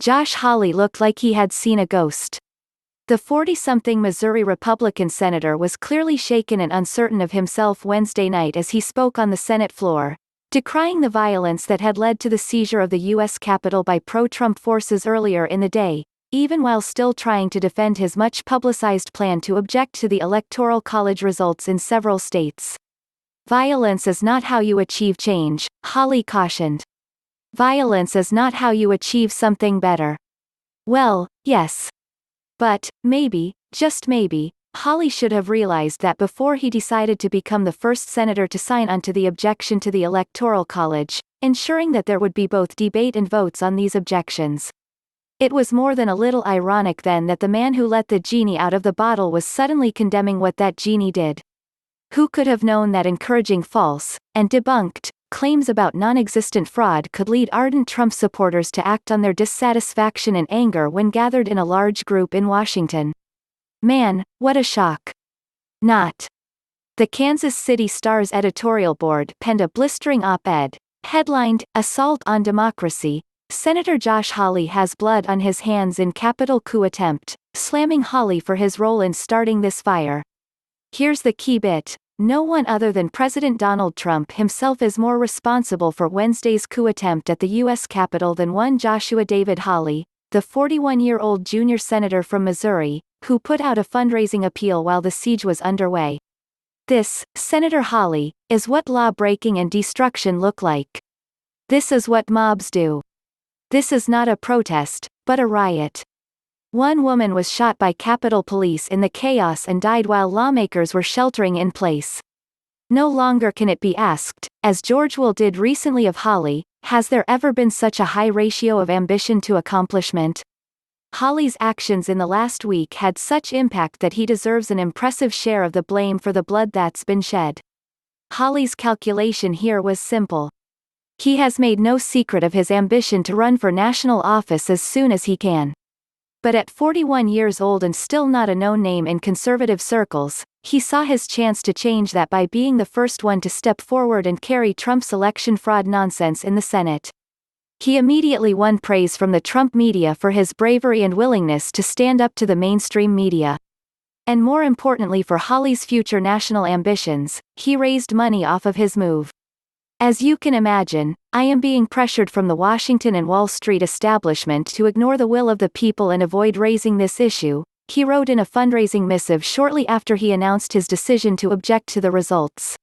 Josh Hawley looked like he had seen a ghost. The 40-something Missouri Republican senator was clearly shaken and uncertain of himself Wednesday night as he spoke on the Senate floor, decrying the violence that had led to the seizure of the U.S. Capitol by pro-Trump forces earlier in the day, even while still trying to defend his much-publicized plan to object to the Electoral College results in several states. Violence is not how you achieve change, Hawley cautioned. Violence is not how you achieve something better. Well, yes. But, maybe, just maybe, Hawley should have realized that before he decided to become the first senator to sign onto the objection to the Electoral College, ensuring that there would be both debate and votes on these objections. It was more than a little ironic then that the man who let the genie out of the bottle was suddenly condemning what that genie did. Who could have known that encouraging false, and debunked, claims about non-existent fraud could lead ardent Trump supporters to act on their dissatisfaction and anger when gathered in a large group in Washington? Man, what a shock. Not. The Kansas City Star's editorial board penned a blistering op-ed, headlined, "Assault on Democracy, Senator Josh Hawley has blood on his hands in Capitol coup attempt," slamming Hawley for his role in starting this fire. Here's the key bit. No one other than President Donald Trump himself is more responsible for Wednesday's coup attempt at the U.S. Capitol than one Joshua David Hawley, the 41-year-old junior senator from Missouri, who put out a fundraising appeal while the siege was underway. This, Senator Hawley, is what law-breaking and destruction look like. This is what mobs do. This is not a protest, but a riot. One woman was shot by Capitol Police in the chaos and died while lawmakers were sheltering in place. No longer can it be asked, as George Will did recently of Hawley, has there ever been such a high ratio of ambition to accomplishment? Hawley's actions in the last week had such impact that he deserves an impressive share of the blame for the blood that's been shed. Hawley's calculation here was simple. He has made no secret of his ambition to run for national office as soon as he can. But at 41 years old and still not a known name in conservative circles, he saw his chance to change that by being the first one to step forward and carry Trump's election fraud nonsense in the Senate. He immediately won praise from the Trump media for his bravery and willingness to stand up to the mainstream media. And more importantly for Hawley's future national ambitions, he raised money off of his move. As you can imagine, I am being pressured from the Washington and Wall Street establishment to ignore the will of the people and avoid raising this issue, he wrote in a fundraising missive shortly after he announced his decision to object to the results.